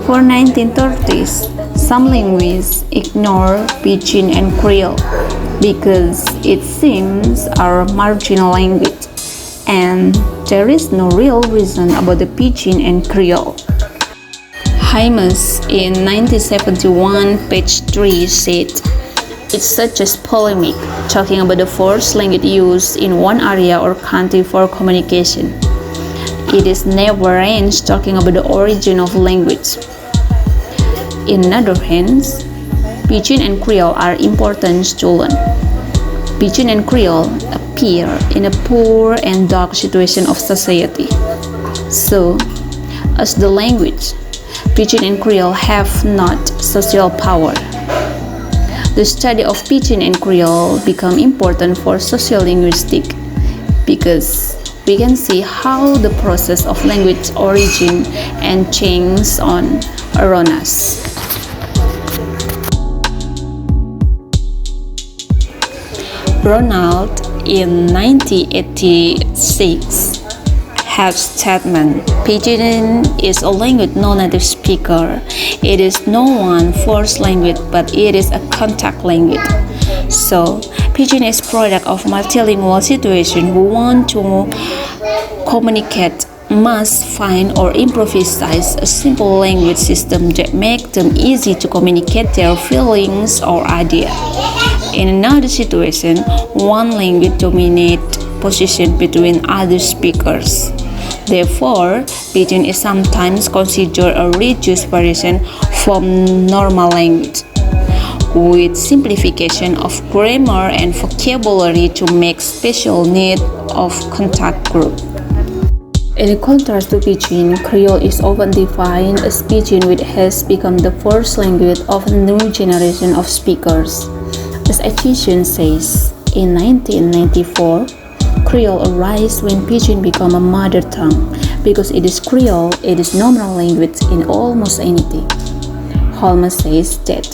Before 1930s, some linguists ignore Pidgin and Creole because it seems are marginal language, and there is no real reason about the Pidgin and Creole. Hymas in 1971, page 3 said, "It's such a polemic, talking about the first language used in one area or country for communication. It is never ends talking about the origin of language." In other hands, Pidgin and Creole are important to learn. Pidgin and Creole appear in a poor and dark situation of society. So, as the language, Pidgin and Creole have not social power. The study of Pidgin and Creole become important for sociolinguistic because we can see how the process of language origin and change on around us. Ronald in 1986 have statement, "Pidgin is a language no-native speaker. It is no one first language, but it is a contact language. So, Pidgin is product of multilingual situation who want to communicate must find or improvise a simple language system that make them easy to communicate their feelings or idea. In another situation, one language dominates position between other speakers. Therefore, Pidgin is sometimes considered a reduced version from normal language, with simplification of grammar and vocabulary to make special need of contact group." In contrast to Pidgin, Creole is often defined as Pidgin, which has become the first language of a new generation of speakers. As PIDGIN says, in 1994, Creole arose when Pidgin became a mother tongue. Because it is Creole, it is nominal language in almost anything. Holmes says that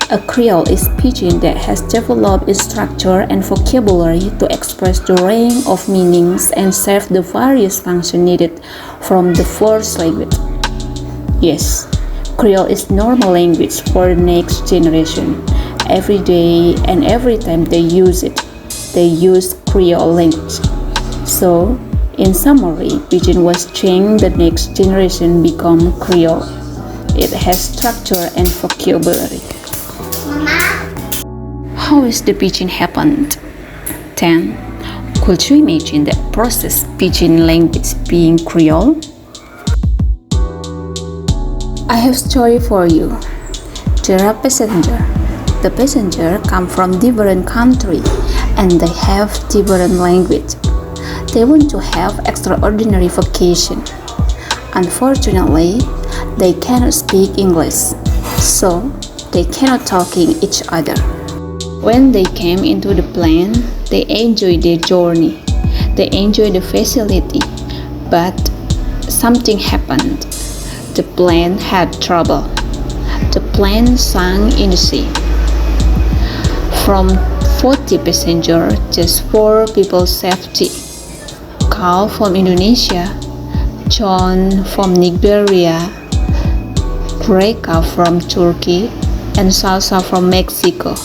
a Creole is Pidgin that has developed its structure and vocabulary to express the range of meanings and serve the various functions needed from the first language. Yes, Creole is normal language for the next generation. Every day and every time they use it, they use Creole language. So, in summary, Pidgin was changed, the next generation become Creole. It has structure and vocabulary. How is the Pidgin happened? Then, could you imagine the process Pidgin language being Creole? I have story for you. There are passengers. The passengers come from different countries and they have different language. They want to have extraordinary vacation. Unfortunately, they cannot speak English, so they cannot talk in each other. When they came into the plane, they enjoyed their journey. They enjoyed the facility, but something happened. The plane had trouble. The plane sank in the sea. From 40 passengers, just 4 people safety. Carl from Indonesia, John from Nigeria, Reka from Turkey, and Salsa from Mexico.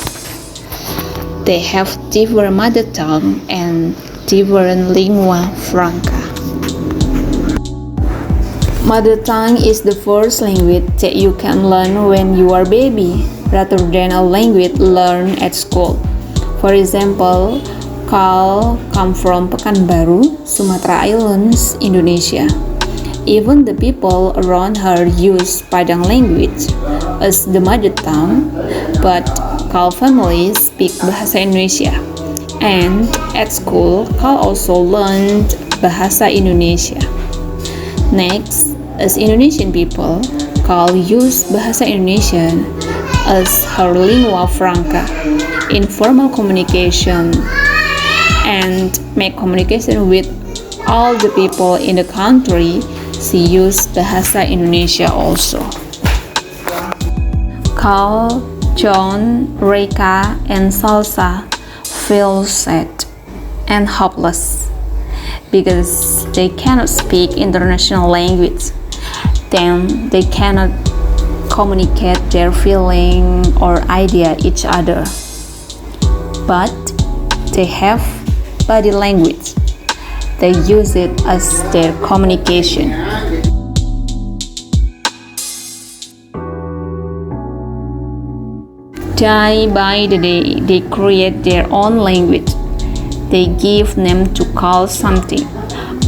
They have different mother tongue and different lingua franca. Mother tongue is the first language that you can learn when you are baby, rather than a language learned at school. For example, Carl comes from Pekanbaru, Sumatra Islands, Indonesia. Even the people around her use Padang language as the mother tongue, but Carl family speak Bahasa Indonesia. And at school, Carl also learned Bahasa Indonesia. Next, as Indonesian people, Carl use Bahasa Indonesian as her lingua franca in formal communication and make communication with all the people in the country. She used Bahasa Indonesia also. Carl, John, Reka, and Salsa feel sad and hopeless because they cannot speak international language. Then they cannot communicate their feeling or idea each other, but they have body language. They use it as their communication. Day by the day, they create their own language. They give name to call something.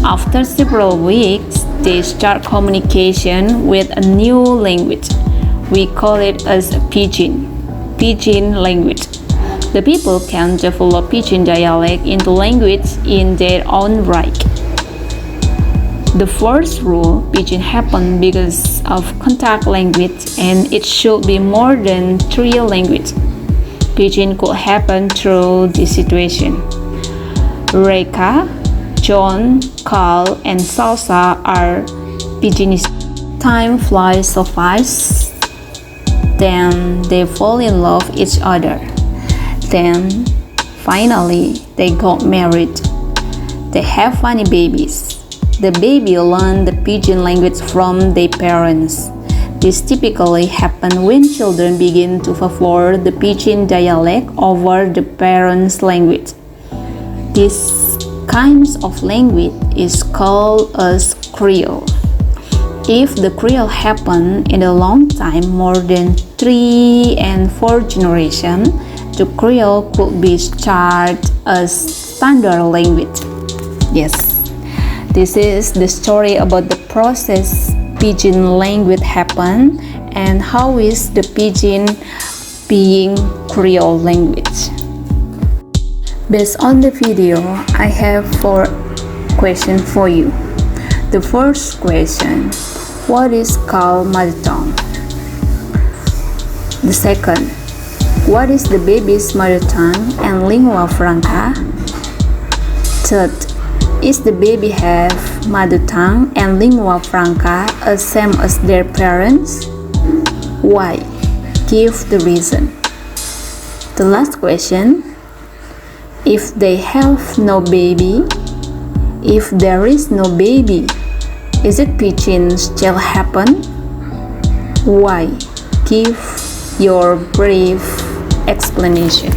After several weeks, they start communication with a new language. We call it as PIDGIN language. The people can develop PIDGIN dialect into language in their own right. The first rule, PIDGIN happen because of contact language, and it should be more than 3 languages. PIDGIN could happen through this situation. Reka, John, Carl, and Salsa are PIDGINists. Time flies so fast. Then they fall in love with each other. Then, finally, they got married. They have funny babies. The baby learn the PIDGIN language from their parents. This typically happens when children begin to favor the PIDGIN dialect over the parents' language. This kinds of language is called as CREOLE. If the CREOLE happen in a long time, more than 3 and 4 generations, the CREOLE could be charged as standard language. Yes, this is the story about the process PIDGIN language happen and how is the PIDGIN being CREOLE language. Based on the video, I have 4 questions for you. The first question, what is called mother tongue? The second, what is the baby's mother tongue and lingua franca? Third, is the baby have mother tongue and lingua franca as same as their parents? Why? Give the reason. The last question, if they have no baby, if there is no baby, is it PIDGIN still happen? Why? Give your brief explanation.